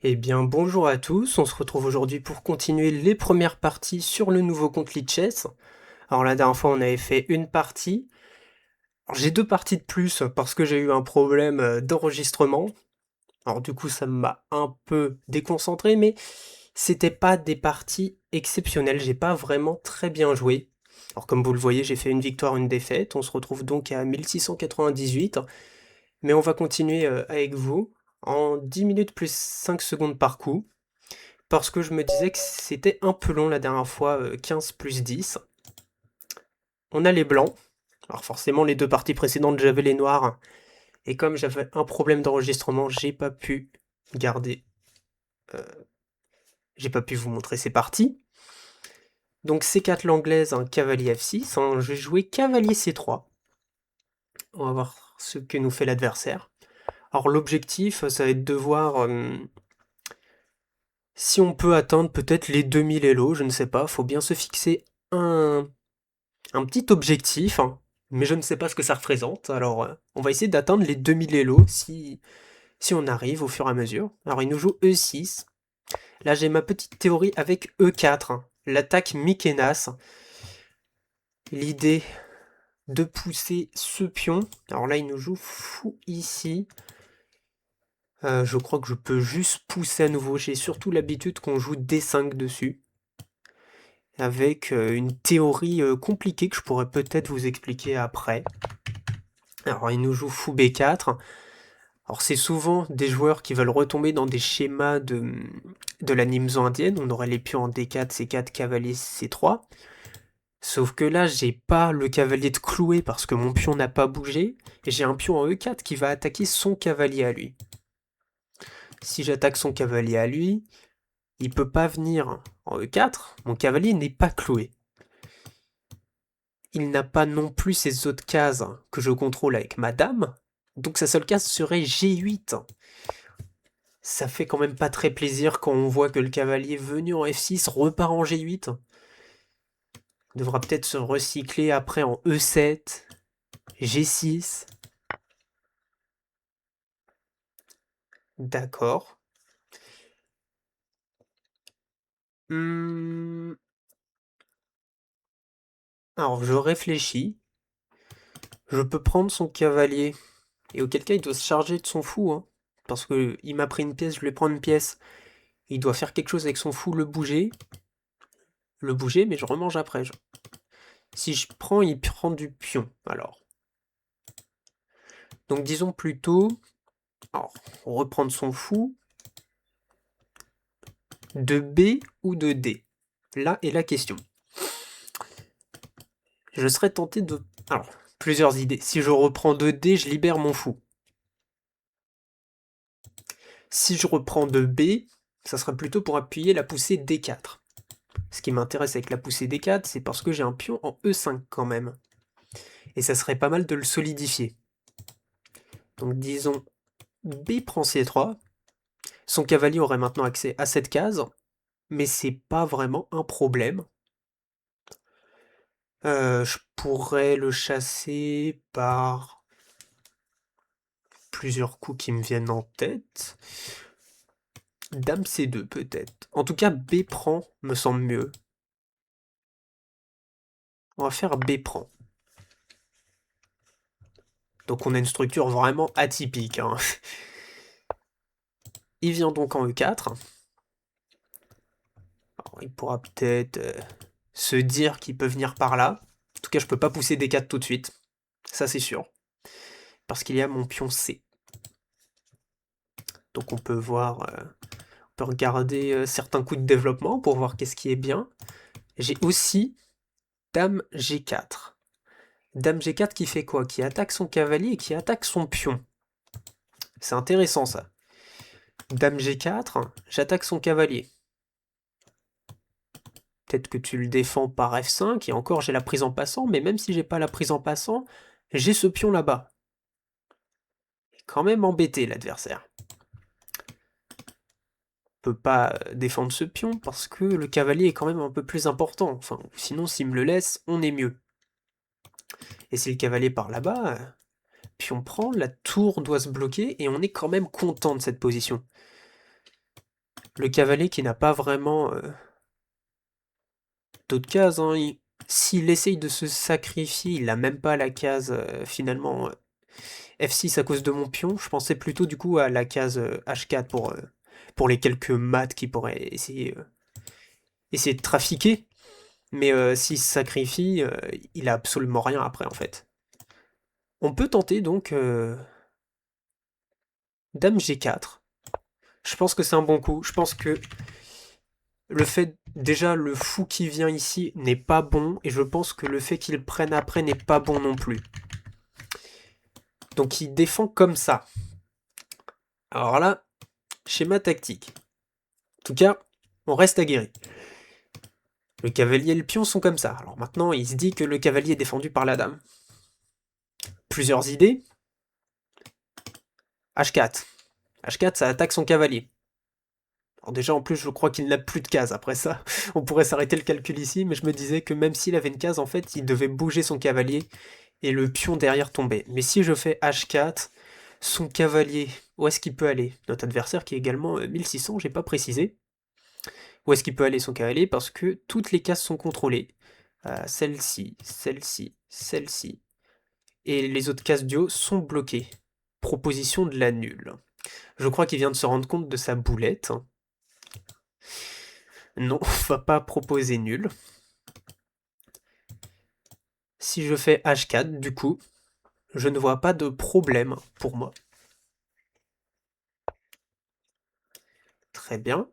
Eh bien, bonjour à tous, on se retrouve aujourd'hui pour continuer les premières parties sur le nouveau compte Lichess. Alors la dernière fois on avait fait une partie, alors j'ai deux parties de plus parce que j'ai eu un problème d'enregistrement. Alors du coup ça m'a un peu déconcentré, mais c'était pas des parties exceptionnelles, j'ai pas vraiment très bien joué. Alors comme vous le voyez j'ai fait une victoire, une défaite, on se retrouve donc à 1698, mais on va continuer avec vous en 10 minutes plus 5 secondes par coup. Parce que je me disais que c'était un peu long la dernière fois, 15 plus 10. On a les blancs. Alors forcément, les deux parties précédentes, j'avais les noirs. Et comme j'avais un problème d'enregistrement, garder... euh, j'ai pas pu vous montrer ces parties. Donc C4 l'anglaise, un cavalier F6. Je vais jouer cavalier C3. On va voir ce que nous fait l'adversaire. Alors l'objectif, ça va être de voir si on peut atteindre peut-être les 2000 Elo, je ne sais pas. Faut bien se fixer un, un petit objectif, hein, mais je ne sais pas ce que ça représente. Alors, on va essayer d'atteindre les 2000 Elo si on arrive au fur et à mesure. Alors, il nous joue E6. Là, j'ai ma petite théorie avec E4, hein, l'attaque Mykonas. L'idée de pousser ce pion. Alors là, il nous joue fou ici. Je crois que je peux juste pousser à nouveau. J'ai surtout l'habitude qu'on joue D5 dessus. Avec une théorie compliquée que je pourrais peut-être vous expliquer après. Alors, il nous joue fou B4. Alors c'est souvent des joueurs qui veulent retomber dans des schémas de la Nimzo indienne, on aurait les pions en D4, C4, cavalier C3. Sauf que là, j'ai pas le cavalier de cloué parce que mon pion n'a pas bougé, et j'ai un pion en E4 qui va attaquer son cavalier à lui. Si j'attaque son cavalier à lui, il peut pas venir en E4, mon cavalier n'est pas cloué. Il n'a pas non plus ces autres cases que je contrôle avec ma dame, donc sa seule case serait G8. Ça fait quand même pas très plaisir quand on voit que le cavalier venu en F6 repart en G8. Il devra peut-être se recycler après en E7, G6. D'accord. Hmm, Alors je réfléchis. Je peux prendre son cavalier. Et auquel cas il doit se charger de son fou. Hein. Parce que il m'a pris une pièce, je lui prends une pièce. Il doit faire quelque chose avec son fou, le bouger. Le bouger, mais je remange après. Si je prends, il prend du pion. Alors. Donc disons plutôt. Alors, reprendre son fou. De B ou de D? Là est la question. Je serais tenté de... Alors, plusieurs idées. Si je reprends de D, je libère mon fou. Si je reprends de B, ça sera plutôt pour appuyer la poussée D4. Ce qui m'intéresse avec la poussée D4, c'est parce que j'ai un pion en E5 quand même. Et ça serait pas mal de le solidifier. Donc disons B prend C3. Son cavalier aurait maintenant accès à cette case, mais c'est pas vraiment un problème. Je pourrais le chasser par plusieurs coups qui me viennent en tête. Dame C2 peut-être. En tout cas, B prend me semble mieux. On va faire B prend. Donc on a une structure vraiment atypique. Hein. Il vient donc en E4. Alors, il pourra peut-être se dire qu'il peut venir par là. En tout cas, je peux pas pousser D4 tout de suite. Ça c'est sûr. Parce qu'il y a mon pion C. Donc on peut voir... on peut regarder certains coups de développement pour voir qu'est-ce qui est bien. J'ai aussi Dame G4. Dame G4 qui fait quoi? Qui attaque son cavalier et qui attaque son pion. C'est intéressant ça. Dame G4, j'attaque son cavalier. Peut-être que tu le défends par F5, et encore j'ai la prise en passant, mais même si j'ai pas la prise en passant, j'ai ce pion là-bas. Quand même embêté l'adversaire. Peut pas défendre ce pion parce que le cavalier est quand même un peu plus important. Enfin, sinon s'il me le laisse, on est mieux. Et si le cavalier part là-bas, puis on prend, la tour doit se bloquer et on est quand même content de cette position. Le cavalier qui n'a pas vraiment d'autres cases, hein, s'il essaye de se sacrifier, il n'a même pas la case finalement F6 à cause de mon pion. Je pensais plutôt du coup à la case H4 pour les quelques maths qui pourraient essayer de trafiquer. Mais s'il se sacrifie, il a absolument rien après en fait. On peut tenter donc Dame G4. Je pense que c'est un bon coup. Je pense que le fait, déjà, le fou qui vient ici n'est pas bon, et je pense que le fait qu'il prenne après n'est pas bon non plus. Donc il défend comme ça. Alors là, schéma tactique. En tout cas, on reste aguerri. Le cavalier et le pion sont comme ça. Alors maintenant, il se dit que le cavalier est défendu par la dame. Plusieurs idées. H4. H4, ça attaque son cavalier. Alors déjà, en plus, je crois qu'il n'a plus de case après ça. On pourrait s'arrêter le calcul ici, mais je me disais que même s'il avait une case, en fait, il devait bouger son cavalier et le pion derrière tomber. Mais si je fais H4, son cavalier, où est-ce qu'il peut aller? Notre adversaire qui est également 1600, j'ai pas précisé. Où est-ce qu'il peut aller son cavalier? Parce que toutes les cases sont contrôlées. Celle-ci, celle-ci, celle-ci. Et les autres cases du haut sont bloquées. Proposition de la nulle. Je crois qu'il vient de se rendre compte de sa boulette. Non, on va pas proposer nul. Si je fais H4, du coup, je ne vois pas de problème pour moi. Très bien.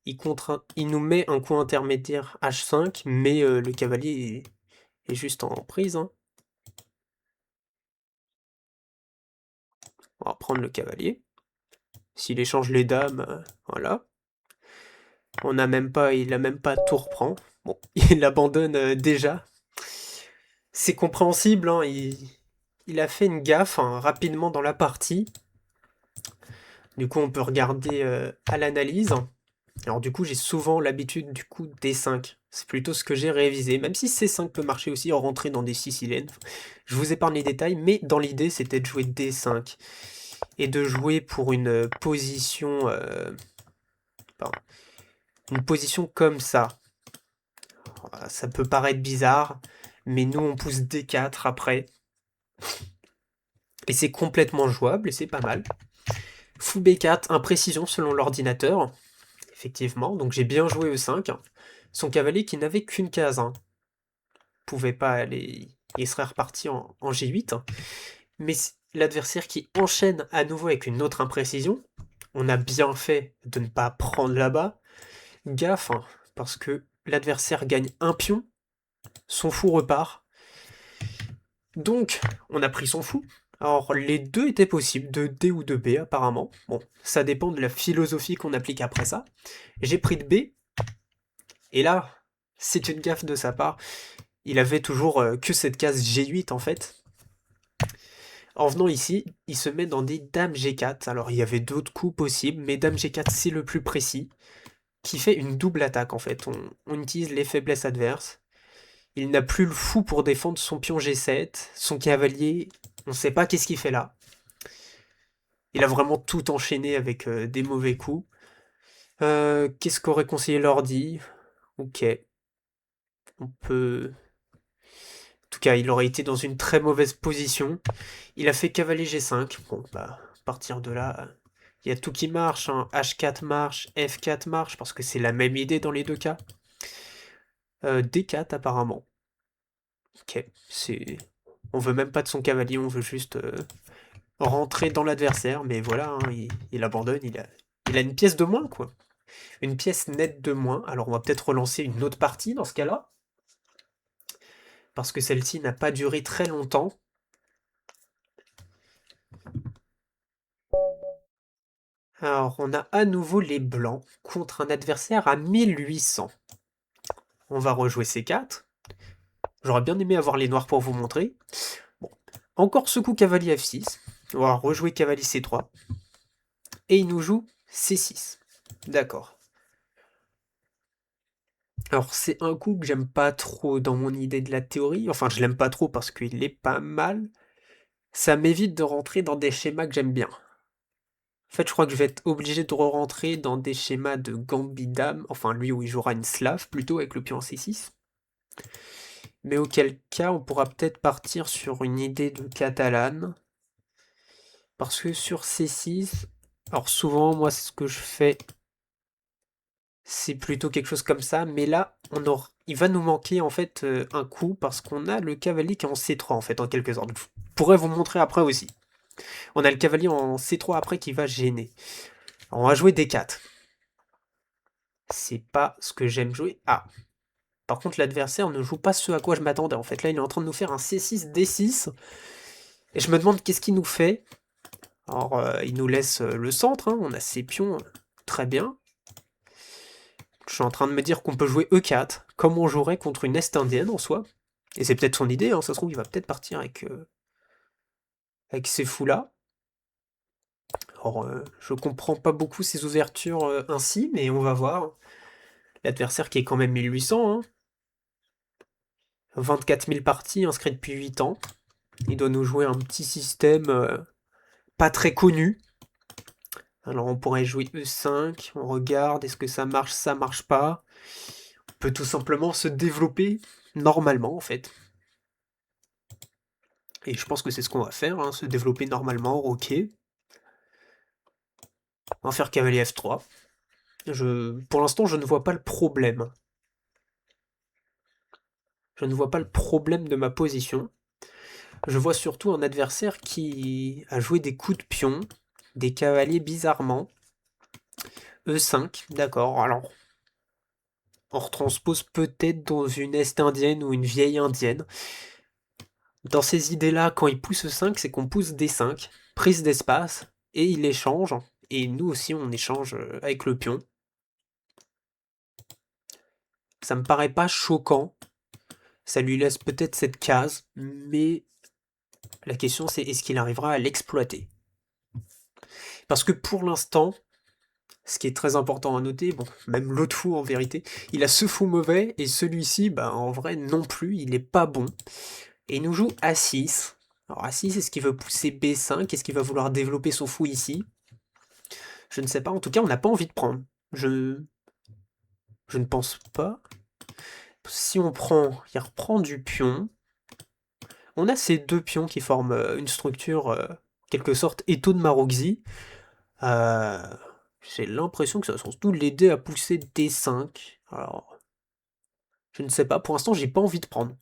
Il nous met un coup intermédiaire H5, mais le cavalier est juste en prise, hein. On va prendre le cavalier. S'il échange les dames, voilà. Il a même pas tout reprend. Bon, il abandonne déjà. C'est compréhensible, hein, il a fait une gaffe hein, rapidement dans la partie. Du coup, on peut regarder à l'analyse. Alors du coup, j'ai souvent l'habitude du coup D5. C'est plutôt ce que j'ai révisé, même si C5 peut marcher aussi en rentrer dans des Siciliennes. Je vous épargne les détails, mais dans l'idée, c'était de jouer D5 et de jouer pour pardon, une position comme ça. Ça peut paraître bizarre, mais nous on pousse D4 après. Et c'est complètement jouable et c'est pas mal. Fou B4, imprécision selon l'ordinateur. Effectivement, donc j'ai bien joué E5. Son cavalier qui n'avait qu'une case, hein, pouvait pas aller. Il serait reparti en G8. Mais l'adversaire qui enchaîne à nouveau avec une autre imprécision. On a bien fait de ne pas prendre là-bas. Gaffe, hein, parce que l'adversaire gagne un pion, son fou repart. Donc, on a pris son fou. Alors, les deux étaient possibles, de D ou de B apparemment. Bon, ça dépend de la philosophie qu'on applique après ça. J'ai pris de B, et là, c'est une gaffe de sa part. Il avait toujours que cette case G8 en fait. En venant ici, il se met dans des dames G4. Alors, il y avait d'autres coups possibles, mais dame G4, c'est le plus précis. Qui fait une double attaque en fait. On utilise les faiblesses adverses. Il n'a plus le fou pour défendre son pion G7. Son cavalier, on ne sait pas qu'est-ce qu'il fait là. Il a vraiment tout enchaîné avec des mauvais coups. Qu'est-ce qu'aurait conseillé l'ordi? Ok. On peut... En tout cas, il aurait été dans une très mauvaise position. Il a fait cavalier G5. Bon, bah, à partir de là, il y a tout qui marche, hein. H4 marche, F4 marche, parce que c'est la même idée dans les deux cas. D4 apparemment. Ok, c'est... On veut même pas de son cavalier, on veut juste rentrer dans l'adversaire, mais voilà, hein, il abandonne, il a une pièce de moins, quoi. Une pièce nette de moins, alors on va peut-être relancer une autre partie dans ce cas-là, parce que celle-ci n'a pas duré très longtemps. Alors, on a à nouveau les blancs contre un adversaire à 1800. On va rejouer C4. J'aurais bien aimé avoir les noirs pour vous montrer. Bon. Encore ce coup cavalier F6. On va rejouer cavalier C3. Et il nous joue C6. D'accord. Alors c'est un coup que j'aime pas trop dans mon idée de la théorie. Enfin, je l'aime pas trop parce qu'il est pas mal. Ça m'évite de rentrer dans des schémas que j'aime bien. En fait, je crois que je vais être obligé de re-rentrer dans des schémas de Gambit dame, enfin lui où il jouera une slave plutôt avec le pion C6. Mais auquel cas, on pourra peut-être partir sur une idée de catalane. Parce que sur C6, alors souvent, moi, ce que je fais, c'est plutôt quelque chose comme ça. Mais là, il va nous manquer en fait un coup parce qu'on a le cavalier qui est en C3 en fait, en quelque sorte. Je pourrais vous montrer après aussi. On a le cavalier en C3 après qui va gêner. Alors, on va jouer D4. C'est pas ce que j'aime jouer. Ah, par contre, l'adversaire ne joue pas ce à quoi je m'attendais. En fait, là, il est en train de nous faire un C6, D6. Et je me demande qu'est-ce qu'il nous fait. Alors, il nous laisse le centre. Hein. On a ses pions. Très bien. Je suis en train de me dire qu'on peut jouer E4, comme on jouerait contre une Est indienne en soi. Et c'est peut-être son idée. Hein. Ça se trouve, il va peut-être partir avec ces fous-là. Alors, je comprends pas beaucoup ces ouvertures ainsi, mais on va voir. L'adversaire qui est quand même 1800. Hein. 24 000 parties inscrites depuis 8 ans. Il doit nous jouer un petit système pas très connu. Alors on pourrait jouer E5, on regarde, est-ce que ça marche pas. On peut tout simplement se développer normalement en fait. Et je pense que c'est ce qu'on va faire, hein, se développer normalement, ok. On va faire cavalier F3. Pour l'instant, je ne vois pas le problème. Je ne vois pas le problème de ma position. Je vois surtout un adversaire qui a joué des coups de pion, des cavaliers bizarrement. E5, d'accord. Alors, on retranspose peut-être dans une Est indienne ou une vieille indienne. Dans ces idées-là, quand il pousse E5, c'est qu'on pousse D5, prise d'espace, et il échange. Et nous aussi, on échange avec le pion. Ça me paraît pas choquant. Ça lui laisse peut-être cette case, mais la question c'est est-ce qu'il arrivera à l'exploiter? Parce que pour l'instant, ce qui est très important à noter, bon, même l'autre fou en vérité, il a ce fou mauvais, et celui-ci, bah en vrai non plus, il est pas bon. Et il nous joue A6. Alors A6, est-ce qu'il veut pousser B5? Est-ce qu'il va vouloir développer son fou ici? Je ne sais pas, en tout cas on n'a pas envie de prendre. Je ne pense pas. Si on prend, il reprend du pion. On a ces deux pions qui forment une structure, quelque sorte, étau de Maroxy. Euh, J'ai l'impression que ça va surtout l'aider à pousser D5. Alors, je ne sais pas, pour l'instant j'ai pas envie de prendre.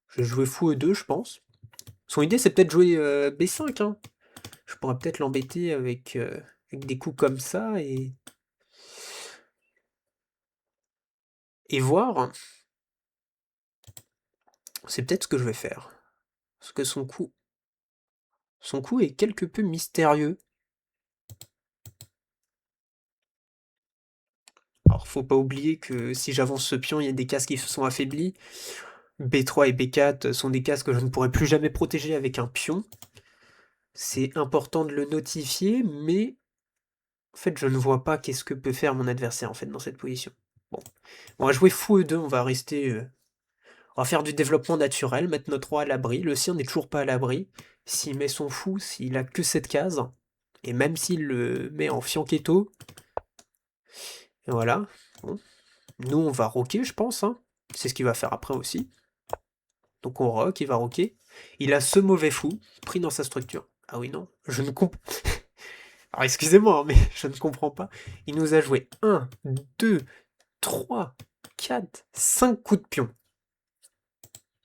Je vais jouer fou E2, je pense. Son idée c'est peut-être jouer B5, hein. Je pourrais peut-être l'embêter avec des coups comme ça et voir. C'est peut-être ce que je vais faire. Parce que son coup est quelque peu mystérieux. Alors faut pas oublier que si j'avance ce pion, il y a des cases qui se sont affaiblies. B3 et B4 sont des cases que je ne pourrai plus jamais protéger avec un pion. C'est important de le notifier, mais en fait je ne vois pas qu'est-ce que peut faire mon adversaire en fait dans cette position. Bon, on va jouer fou E2, on va rester... on va faire du développement naturel, mettre notre roi à l'abri. Le sien n'est toujours pas à l'abri. S'il met son fou, s'il a que cette case, et même s'il le met en fianchetto, voilà. Bon. Nous, on va rocker, je pense. Hein. C'est ce qu'il va faire après aussi. Donc on rock, il va rocker. Il a ce mauvais fou, pris dans sa structure. Ah oui, non, je ne comprends... Alors excusez-moi, hein, mais je ne comprends pas. Il nous a joué 1, 2, 3, 4, 5 coups de pion.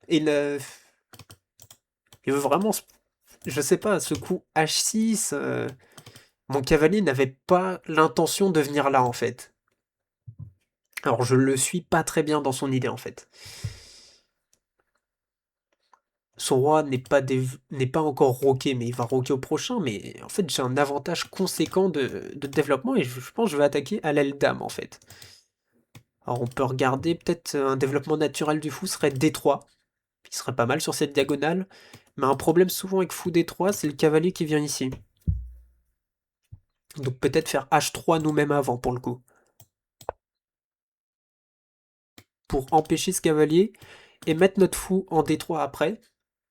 Et il veut vraiment... Je sais pas, ce coup H6... Mon cavalier n'avait pas l'intention de venir là, en fait. Alors je le suis pas très bien dans son idée, en fait. Son roi n'est pas encore roqué, mais il va roquer au prochain. Mais en fait, j'ai un avantage conséquent de développement et je pense que je vais attaquer à l'aile dame en fait. Alors on peut regarder, peut-être un développement naturel du fou serait D3, qui serait pas mal sur cette diagonale. Mais un problème souvent avec fou D3, c'est le cavalier qui vient ici. Donc peut-être faire H3 nous-mêmes avant pour le coup. Pour empêcher ce cavalier et mettre notre fou en D3 après,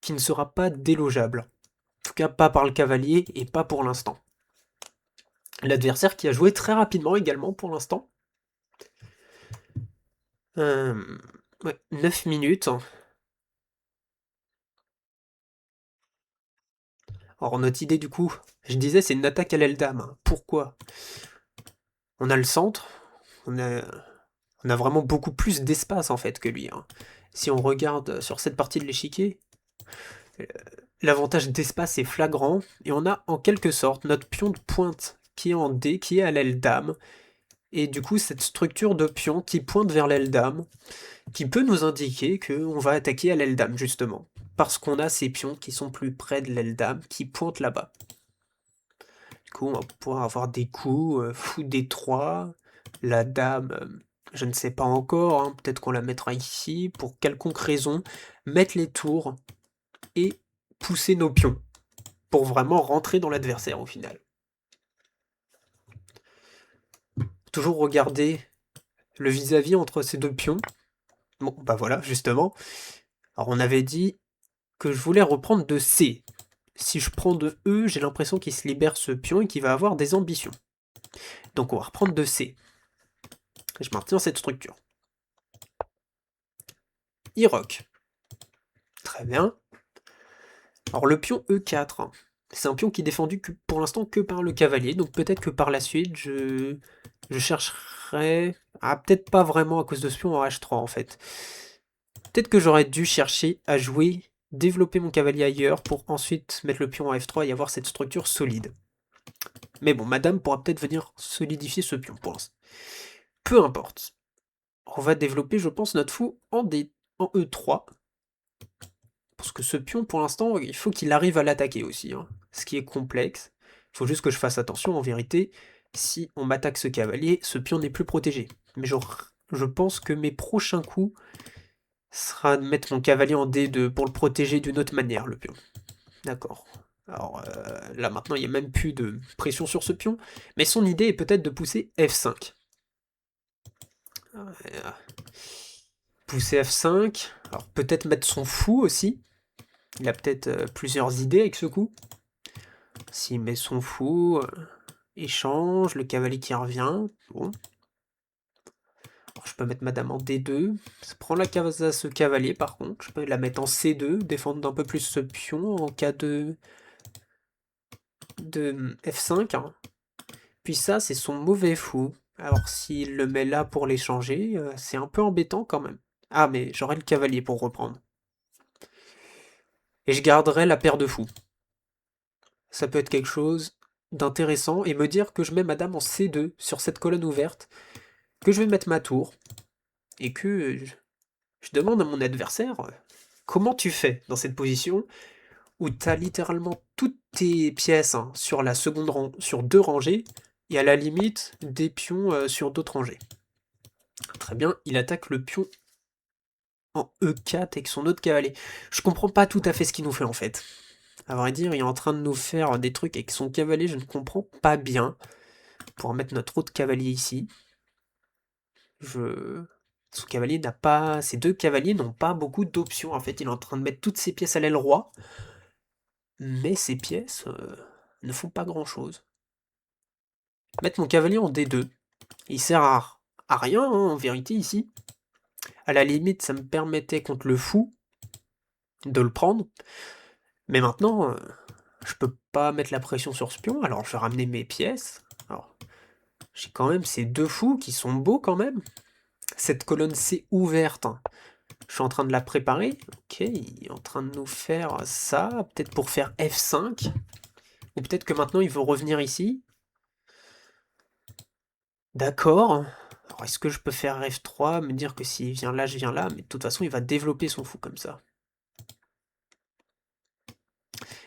qui ne sera pas délogeable. En tout cas, pas par le cavalier et pas pour l'instant. L'adversaire qui a joué très rapidement également pour l'instant. Ouais, 9 minutes. Alors notre idée du coup, je disais c'est une attaque à l'aile dame, hein. Pourquoi? On a le centre, on a, on a vraiment beaucoup plus d'espace en fait que lui, hein. Si on regarde sur cette partie de l'échiquier, euh, l'avantage d'espace est flagrant, et on a en quelque sorte notre pion de pointe qui est en D, qui est à l'aile dame, et du coup cette structure de pion qui pointe vers l'aile dame, qui peut nous indiquer qu'on va attaquer à l'aile dame justement, parce qu'on a ces pions qui sont plus près de l'aile dame, qui pointent là-bas. Du coup, on va pouvoir avoir des coups, fou D3, la dame, je ne sais pas encore, hein, peut-être qu'on la mettra ici, pour quelconque raison, mettre les tours et pousser nos pions, pour vraiment rentrer dans l'adversaire au final. Toujours regarder le vis-à-vis entre ces deux pions. Bon, bah voilà, justement. Alors on avait dit que je voulais reprendre de C. Si je prends de E, j'ai l'impression qu'il se libère ce pion et qu'il va avoir des ambitions. Donc on va reprendre de C. Je maintiens cette structure. I-Roc. Très bien. Alors le pion E4, hein, c'est un pion qui est défendu pour l'instant que par le cavalier, donc peut-être que par la suite je chercherai... Ah, peut-être pas vraiment à cause de ce pion en H3 en fait. Peut-être que j'aurais dû chercher à jouer, développer mon cavalier ailleurs pour ensuite mettre le pion en F3 et avoir cette structure solide. Mais bon, madame pourra peut-être venir solidifier ce pion pour l'instant. Peu importe. On va développer, je pense, notre fou en E3. Parce que ce pion, pour l'instant, il faut qu'il arrive à l'attaquer aussi, hein. Ce qui est complexe. Il faut juste que je fasse attention, en vérité. Si on m'attaque ce cavalier, ce pion n'est plus protégé. Mais je pense que mes prochains coups sera de mettre mon cavalier en D2 pour le protéger d'une autre manière, le pion. D'accord. Alors là maintenant il n'y a même plus de pression sur ce pion, mais son idée est peut-être de pousser F5. Pousser F5, alors peut-être mettre son fou aussi. Il a peut-être plusieurs idées avec ce coup. S'il met son fou, échange, le cavalier qui revient. Bon. Alors, je peux mettre madame en D2. Ça prend la case à ce cavalier par contre. Je peux la mettre en C2, défendre d'un peu plus ce pion en cas de F5, hein. Puis ça, c'est son mauvais fou. Alors s'il le met là pour l'échanger, c'est un peu embêtant quand même. Ah, mais j'aurai le cavalier pour reprendre. Et je garderai la paire de fous. Ça peut être quelque chose d'intéressant et me dire que je mets ma dame en C2 sur cette colonne ouverte, que je vais mettre ma tour, et que je demande à mon adversaire comment tu fais dans cette position où tu as littéralement toutes tes pièces, hein, sur la seconde sur deux rangées, et à la limite des pions sur d'autres rangées. Très bien, il attaque le pion en E4 avec son autre cavalier. Je comprends pas tout à fait ce qu'il nous fait en fait. À vrai dire, il est en train de nous faire des trucs avec son cavalier, je ne comprends pas bien. Pour mettre notre autre cavalier ici. Son cavalier n'a pas. Ces deux cavaliers n'ont pas beaucoup d'options. En fait, il est en train de mettre toutes ses pièces à l'aile roi. Mais ces pièces ne font pas grand chose. Mettre mon cavalier en D2. Il sert à rien, hein, en vérité, ici. À la limite, ça me permettait contre le fou de le prendre. Mais maintenant, je peux pas mettre la pression sur ce pion, alors je vais ramener mes pièces. Alors, j'ai quand même ces deux fous qui sont beaux quand même. Cette colonne C ouverte, hein, je suis en train de la préparer. Ok, il est en train de nous faire ça, peut-être pour faire F5. Ou peut-être que maintenant il veut revenir ici. D'accord. Alors est-ce que je peux faire F3, me dire que s'il vient là, je viens là, mais de toute façon il va développer son fou comme ça.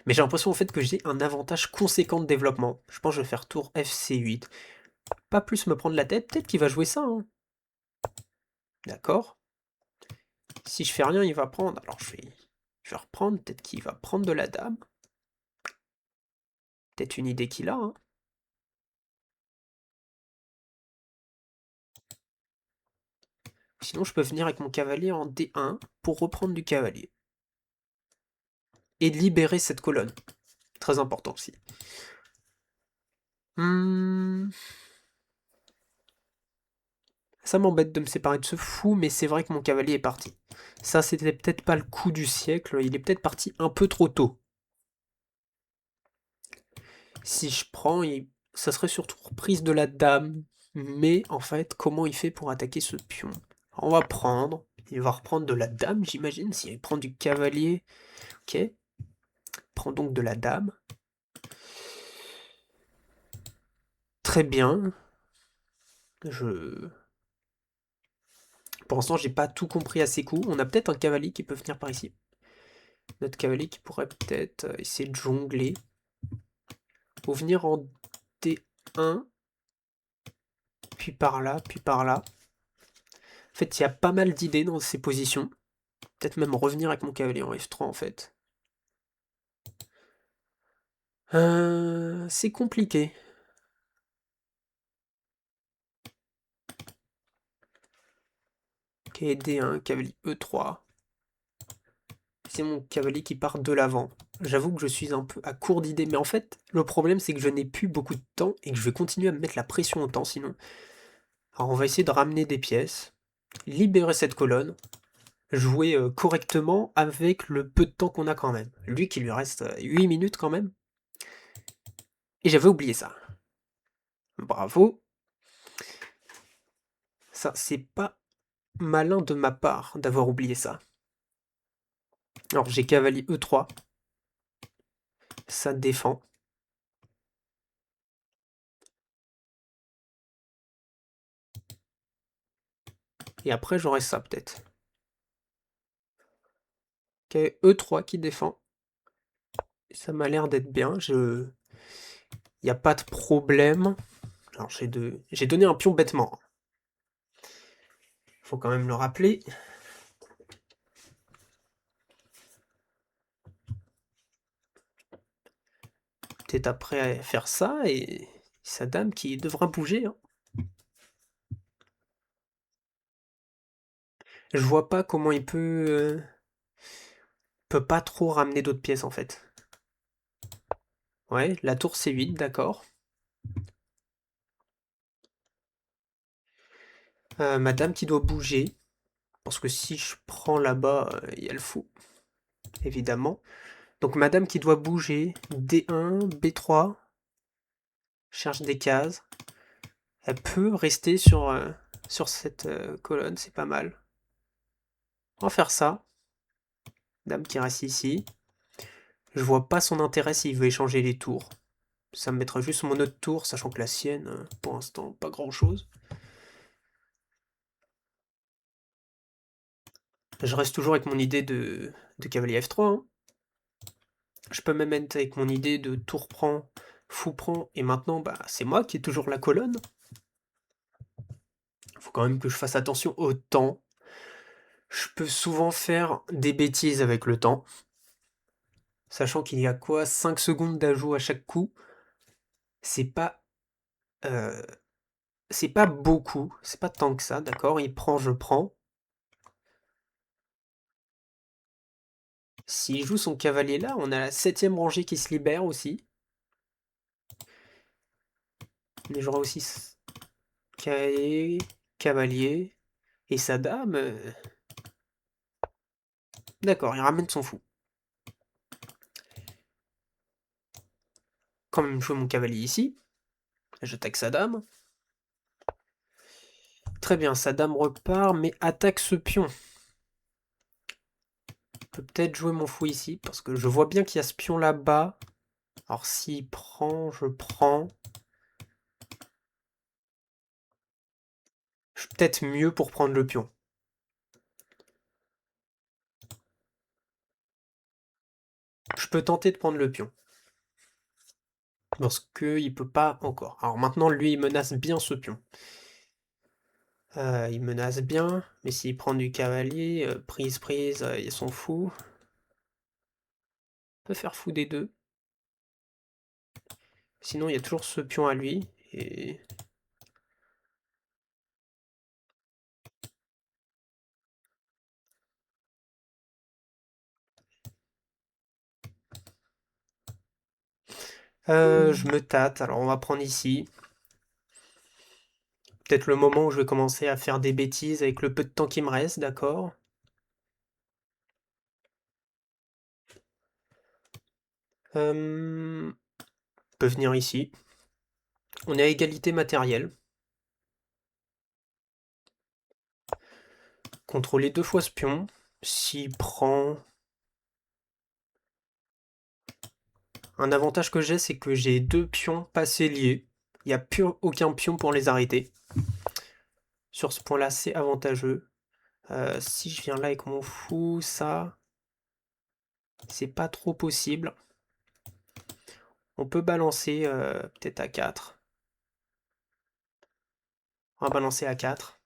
Mais j'ai l'impression en fait que j'ai un avantage conséquent de développement. Je pense que je vais faire tour FC8. Pas plus me prendre la tête, peut-être qu'il va jouer ça, hein. D'accord. Si je fais rien, il va prendre. Alors je vais reprendre, peut-être qu'il va prendre de la dame. Peut-être une idée qu'il a, hein. Sinon, je peux venir avec mon cavalier en D1 pour reprendre du cavalier. Et libérer cette colonne. Très important aussi. Hmm, ça m'embête de me séparer de ce fou, mais c'est vrai que mon cavalier est parti. Ça, c'était peut-être pas le coup du siècle, il est peut-être parti un peu trop tôt. Si je prends, ça serait surtout reprise de la dame. Mais en fait, comment il fait pour attaquer ce pion? On va prendre. Il va reprendre de la dame, j'imagine. S'il prend du cavalier. Ok. Prend donc de la dame. Très bien. Je... Pour l'instant, j'ai pas tout compris à ses coups. On a peut-être un cavalier qui peut venir par ici. Notre cavalier qui pourrait peut-être essayer de jongler. Pour venir en D1. Puis par là, puis par là. En fait, il y a pas mal d'idées dans ces positions. Peut-être même revenir avec mon cavalier en F3 en fait. C'est compliqué. Ok, D1, cavalier E3. C'est mon cavalier qui part de l'avant. J'avoue que je suis un peu à court d'idées, mais en fait, le problème c'est que je n'ai plus beaucoup de temps et que je vais continuer à me mettre la pression au temps sinon. Alors on va essayer de ramener des pièces, libérer cette colonne, jouer correctement avec le peu de temps qu'on a quand même. Lui qui lui reste 8 minutes quand même. Et j'avais oublié ça. Bravo. Ça, c'est pas malin de ma part d'avoir oublié ça. Alors j'ai cavalier E3, ça défend. Et après j'aurai ça peut-être. Ok, E3 qui défend. Ça m'a l'air d'être bien. Il n'y a pas de problème. Alors j'ai donné un pion bêtement. Faut quand même le rappeler. Peut-être après à faire ça et sa dame qui devra bouger, hein. Je vois pas comment il peut pas trop ramener d'autres pièces en fait. Ouais, la tour C8, d'accord. Ma dame qui doit bouger. Parce que si je prends là-bas, il y a le fou, évidemment. Donc madame qui doit bouger. D1, B3. Cherche des cases. Elle peut rester sur cette colonne, c'est pas mal. On va faire ça. Dame qui reste ici. Je vois pas son intérêt s'il veut échanger les tours. Ça me mettra juste mon autre tour, sachant que la sienne, pour l'instant, pas grand-chose. Je reste toujours avec mon idée de cavalier F3, hein. Je peux même être avec mon idée de tour prend, fou prend, et maintenant, bah, c'est moi qui ai toujours la colonne. Faut quand même que je fasse attention au temps. Je peux souvent faire des bêtises avec le temps. Sachant qu'il y a quoi 5 secondes d'ajout à chaque coup. C'est pas... euh, c'est pas beaucoup. C'est pas tant que ça, d'accord? Il prend, je prends. S'il joue son cavalier là, on a la septième rangée qui se libère aussi. Mais j'aurai aussi cavalier. Et sa dame... D'accord, il ramène son fou. Quand même jouer mon cavalier ici. J'attaque sa dame. Très bien, sa dame repart, mais attaque ce pion. Je peux peut-être jouer mon fou ici, parce que je vois bien qu'il y a ce pion là-bas. Alors s'il prend, je prends. Je suis peut-être mieux pour prendre le pion. Je peux tenter de prendre le pion. Parce qu'il peut pas encore. Alors maintenant, lui, il menace bien ce pion. Il menace bien, mais s'il prend du cavalier, prise, ils sont fous. On peut faire fou des deux. Sinon, il y a toujours ce pion à lui. Et Je me tâte, alors on va prendre ici. Peut-être le moment où je vais commencer à faire des bêtises avec le peu de temps qui me reste, d'accord? On peut venir ici. On est à égalité matérielle. Contrôler 2 fois ce pion. S'il prend... Un avantage que j'ai, c'est que j'ai 2 pions passés liés. Il n'y a plus aucun pion pour les arrêter. Sur ce point-là, c'est avantageux. Si je viens là avec mon fou, ça... C'est pas trop possible. On peut balancer peut-être à 4. On va balancer à 4.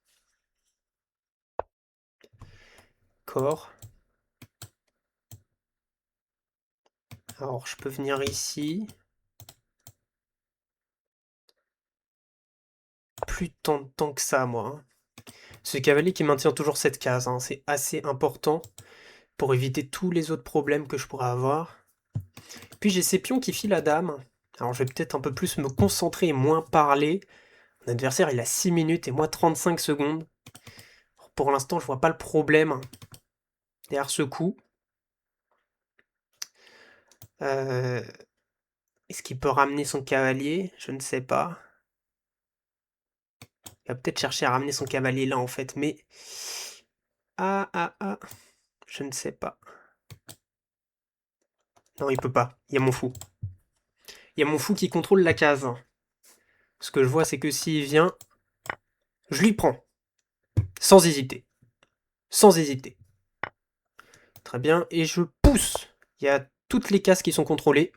Corps. Alors, je peux venir ici. Plus tant de temps que ça, moi, hein. Ce cavalier qui maintient toujours cette case, hein, c'est assez important pour éviter tous les autres problèmes que je pourrais avoir. Puis j'ai ces pions qui filent la dame. Alors je vais peut-être un peu plus me concentrer et moins parler. Mon adversaire, il a 6 minutes et moi 35 secondes. Pour l'instant, je vois pas le problème derrière ce coup. Euh, Est-ce qu'il peut ramener son cavalier? Je ne sais pas. Il va peut-être chercher à ramener son cavalier là en fait, mais... Ah, je ne sais pas. Non, il peut pas. Il y a mon fou. Il y a mon fou qui contrôle la case. Ce que je vois, c'est que s'il vient, je lui prends. Sans hésiter. Sans hésiter. Très bien. Et je pousse. Il y a toutes les cases qui sont contrôlées.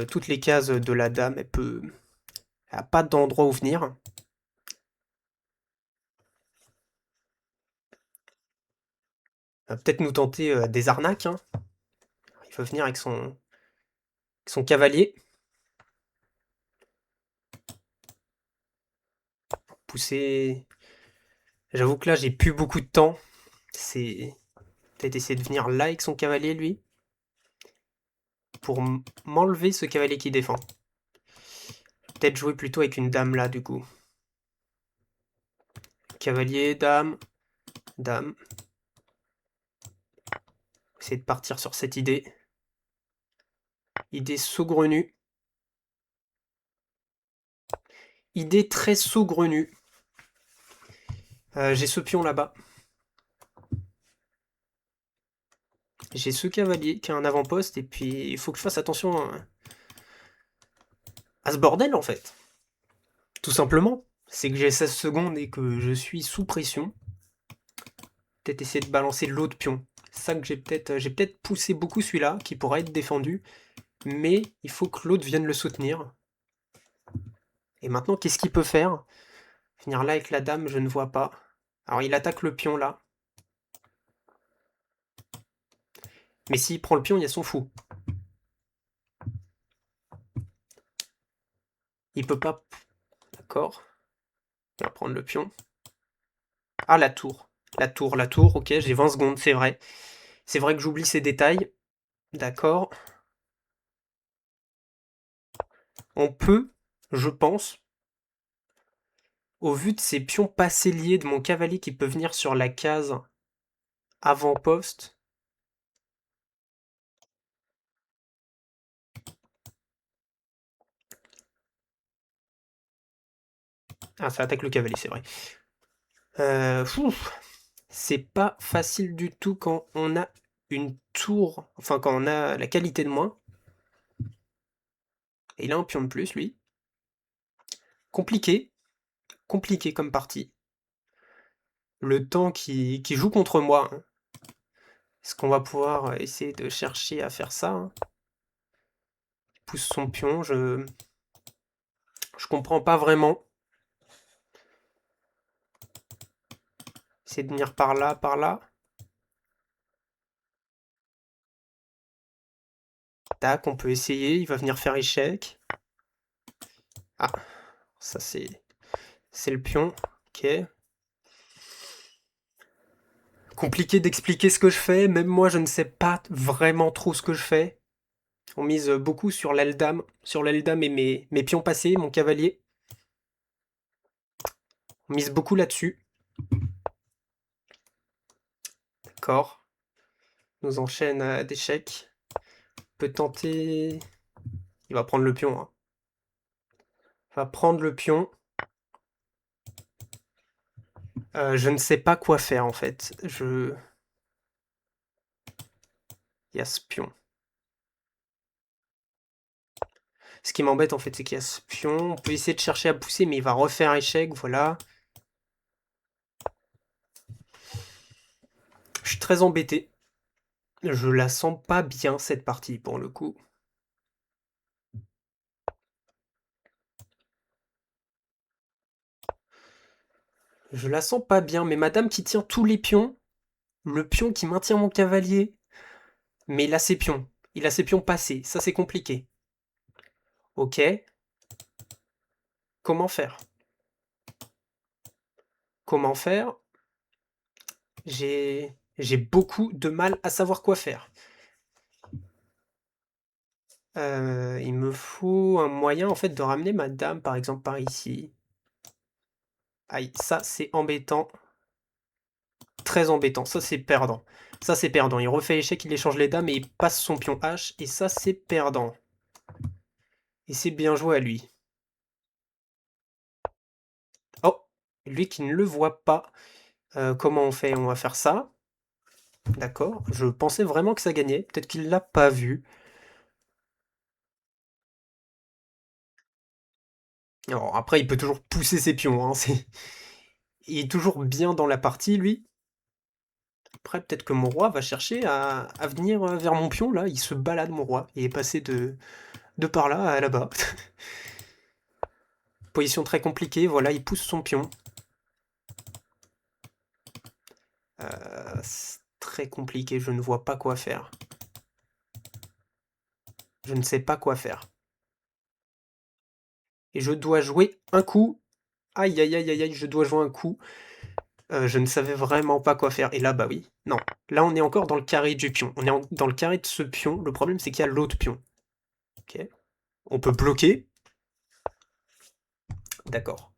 Toutes les cases de la dame, elle a pas d'endroit où venir. Elle va peut-être nous tenter des arnaques, hein. Il va venir avec son cavalier. Pousser. J'avoue que là, j'ai plus beaucoup de temps. C'est peut-être essayer de venir là avec son cavalier, lui. Pour m'enlever ce cavalier qui défend. Peut-être jouer plutôt avec une dame là, du coup. Cavalier, dame, dame. Essayer de partir sur cette idée. Idée saugrenue. Idée très saugrenue. J'ai ce pion là-bas. J'ai ce cavalier qui a un avant-poste. Et puis, il faut que je fasse attention à ce bordel, en fait. Tout simplement. C'est que j'ai 16 secondes et que je suis sous pression. Peut-être essayer de balancer l'autre pion. C'est ça que j'ai peut-être poussé beaucoup celui-là, qui pourra être défendu. Mais il faut que l'autre vienne le soutenir. Et maintenant, qu'est-ce qu'il peut faire? Venir là avec la dame, je ne vois pas. Alors il attaque le pion là. Mais s'il prend le pion, il y a son fou. Il peut pas... D'accord. Il va prendre le pion. Ah, la tour. La tour, ok, j'ai 20 secondes, c'est vrai. C'est vrai que j'oublie ces détails. D'accord. On peut, je pense, au vu de ces pions pas liés de mon cavalier qui peut venir sur la case avant-poste. Ah, ça attaque le cavalier, c'est vrai. C'est pas facile du tout quand on a une tour, enfin quand on a la qualité de moins. Et il a un pion de plus, lui. Compliqué, compliqué comme partie. Le temps qui joue contre moi, hein. Est-ce qu'on va pouvoir essayer de chercher à faire ça, hein? Il pousse son pion, je comprends pas vraiment. Essayer de venir par là, par là. Tac, on peut essayer, il va venir faire échec. Ah, ça c'est le pion, ok. Compliqué d'expliquer ce que je fais, même moi je ne sais pas vraiment trop ce que je fais. On mise beaucoup sur l'aile dame et mes pions passés, mon cavalier. On mise beaucoup là-dessus. D'accord. Nous enchaîne d'échecs. Peut tenter... Il va prendre le pion. Hein. Il va prendre le pion. Je ne sais pas quoi faire en fait. Il y a ce pion. Ce qui m'embête en fait, c'est qu'il y a ce pion. On peut essayer de chercher à pousser, mais il va refaire échec, voilà. Je suis très embêté. Je la sens pas bien cette partie pour le coup. Je la sens pas bien, mais madame qui tient tous les pions, le pion qui maintient mon cavalier, mais il a ses pions. Il a ses pions passés, ça c'est compliqué. Ok. Comment faire? Comment faire? J'ai beaucoup de mal à savoir quoi faire. Il me faut un moyen en fait de ramener ma dame par exemple par ici. Aïe, ça c'est embêtant. Très embêtant, ça c'est perdant. Ça c'est perdant, il refait échec, il échange les dames et il passe son pion H et ça c'est perdant. Et c'est bien joué à lui. Oh, lui qui ne le voit pas. Comment on fait? On va faire ça. D'accord, je pensais vraiment que ça gagnait. Peut-être qu'il l'a pas vu. Alors, après, il peut toujours pousser ses pions. Hein, il est toujours bien dans la partie, lui. Après, peut-être que mon roi va chercher à venir vers mon pion, là. Il se balade, mon roi. Il est passé de par là à là-bas. Position très compliquée, voilà, il pousse son pion. C'est très compliqué, je ne vois pas quoi faire. Je ne sais pas quoi faire. Et je dois jouer un coup. Aïe, aïe, aïe, aïe, aïe, je dois jouer un coup. Je ne savais vraiment pas quoi faire. Et là, bah oui. Non. Là, on est encore dans le carré du pion. On est dans le carré de ce pion. Le problème, c'est qu'il y a l'autre pion. Ok. On peut bloquer. D'accord.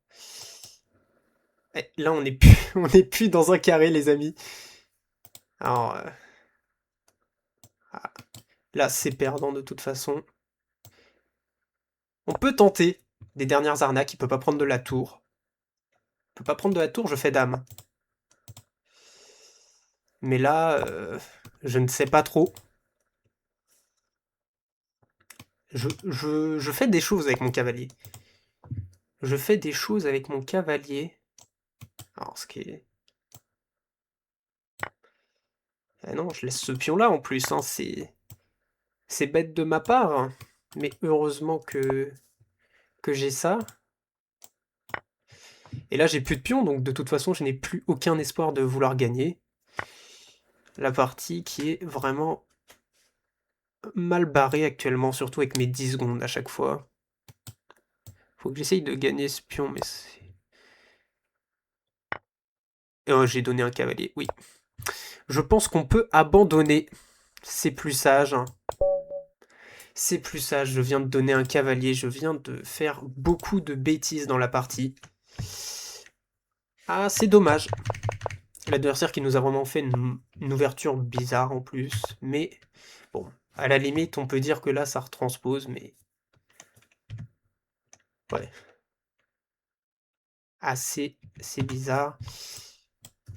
Eh, là, on n'est plus, on n'est plus dans un carré, les amis. Alors, ah, là, c'est perdant de toute façon. On peut tenter des dernières arnaques. Il peut pas prendre de la tour. Il peut pas prendre de la tour, je fais dame. Mais là, je ne sais pas trop. Je fais des choses avec mon cavalier. Je fais des choses avec mon cavalier. Alors, ce qui est... Ah non, je laisse ce pion-là en plus, hein, c'est bête de ma part. Hein. Mais heureusement que j'ai ça. Et là, j'ai plus de pions, donc de toute façon, je n'ai plus aucun espoir de vouloir gagner. La partie qui est vraiment mal barrée actuellement, surtout avec mes 10 secondes à chaque fois. Faut que j'essaye de gagner ce pion, mais c'est... Oh, j'ai donné un cavalier, oui. Je pense qu'on peut abandonner. C'est plus sage. Hein. C'est plus sage, je viens de donner un cavalier, je viens de faire beaucoup de bêtises dans la partie. Ah, c'est dommage. L'adversaire qui nous a vraiment fait une ouverture bizarre en plus. Mais bon, à la limite, on peut dire que là, ça retranspose, mais... Ouais. Assez, c'est bizarre.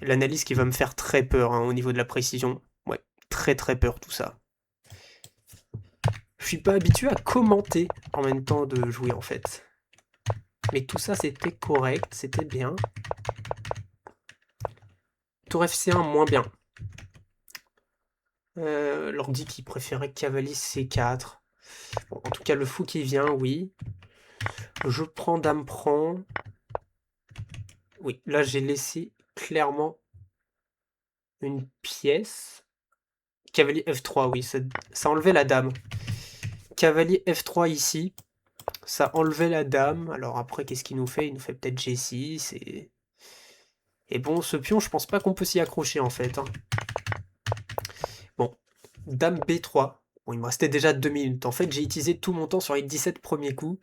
L'analyse qui va me faire très peur hein, au niveau de la précision. Ouais, très très peur tout ça. Je suis pas habitué à commenter en même temps de jouer en fait. Mais tout ça c'était correct, c'était bien. Tour FC1 moins bien. L'ordi qui préférait cavalier C4. Bon, en tout cas le fou qui vient, oui. Je prends dame prend. Oui, là j'ai laissé clairement une pièce. Cavalier F3, oui, ça enlevait la dame. Cavalier F3 ici, ça enlevait la dame. Alors après, qu'est-ce qu'il nous fait? Il nous fait peut-être G6 et bon, ce pion, je pense pas qu'on peut s'y accrocher en fait. Hein. Bon, dame B3. Bon, il me restait déjà 2 minutes. En fait, j'ai utilisé tout mon temps sur les 17 premiers coups.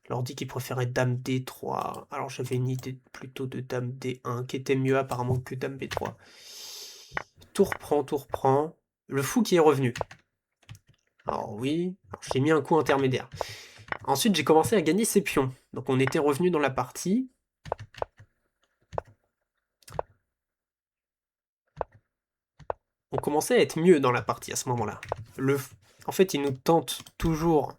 Je leur dis qu'ils préféraient dame D3. Alors j'avais une idée plutôt de dame D1, qui était mieux apparemment que dame B3. Tout reprend, tout reprend. Le fou qui est revenu. Alors oui, j'ai mis un coup intermédiaire. Ensuite, j'ai commencé à gagner ses pions. Donc on était revenu dans la partie. On commençait à être mieux dans la partie à ce moment-là. En fait, il nous tente toujours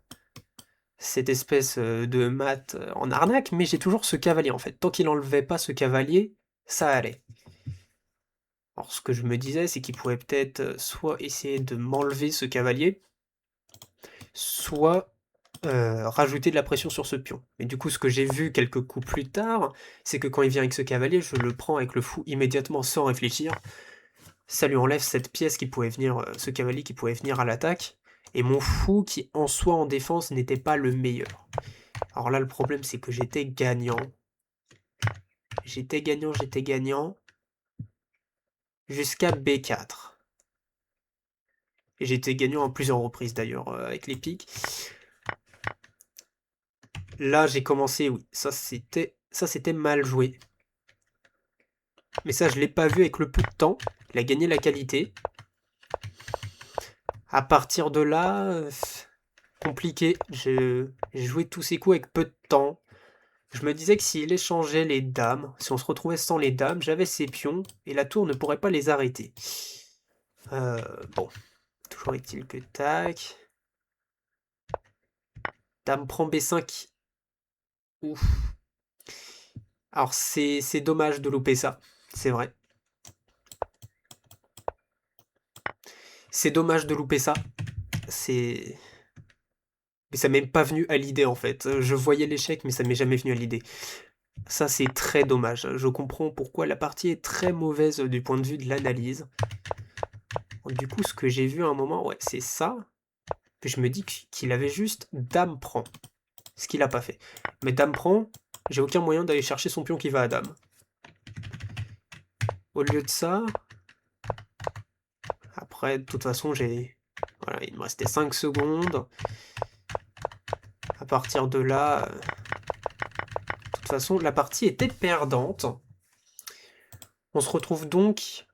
cette espèce de mat en arnaque, mais j'ai toujours ce cavalier en fait. Tant qu'il enlevait pas ce cavalier, ça allait. Alors ce que je me disais, c'est qu'il pourrait peut-être soit essayer de m'enlever ce cavalier, soit rajouter de la pression sur ce pion. Mais du coup, ce que j'ai vu quelques coups plus tard, c'est que quand il vient avec ce cavalier, je le prends avec le fou immédiatement sans réfléchir. Ça lui enlève cette pièce qui pouvait venir, ce cavalier qui pouvait venir à l'attaque, et mon fou qui en soi en défense n'était pas le meilleur. Alors là, le problème, c'est que j'étais gagnant. J'étais gagnant, jusqu'à B4. Et j'étais gagnant en plusieurs reprises d'ailleurs, avec les piques. Là, j'ai commencé, oui, ça c'était mal joué. Mais ça, je l'ai pas vu avec le peu de temps. Il a gagné la qualité. À partir de là, compliqué. J'ai joué tous ces coups avec peu de temps. Je me disais que s'il échangeait les dames, si on se retrouvait sans les dames, j'avais ses pions, et la tour ne pourrait pas les arrêter. Bon. Toujours est-il que tac. Dame prend B5. Ouf. Alors c'est dommage de louper ça. C'est vrai. C'est dommage de louper ça. C'est... Mais ça m'est pas venu à l'idée en fait. Je voyais l'échec, mais ça m'est jamais venu à l'idée. Ça, c'est très dommage. Je comprends pourquoi la partie est très mauvaise du point de vue de l'analyse. Du coup, ce que j'ai vu à un moment, ouais, c'est ça. Puis je me dis qu'il avait juste dame prend. Ce qu'il a pas fait. Mais dame prend, j'ai aucun moyen d'aller chercher son pion qui va à dame. Au lieu de ça... Après, de toute façon, voilà, il me restait 5 secondes. À partir de là... De toute façon, la partie était perdante. On se retrouve donc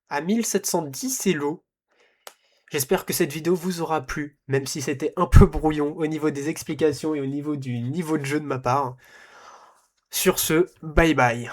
à 1710 Elo. J'espère que cette vidéo vous aura plu, même si c'était un peu brouillon au niveau des explications et au niveau du niveau de jeu de ma part. Sur ce, bye bye.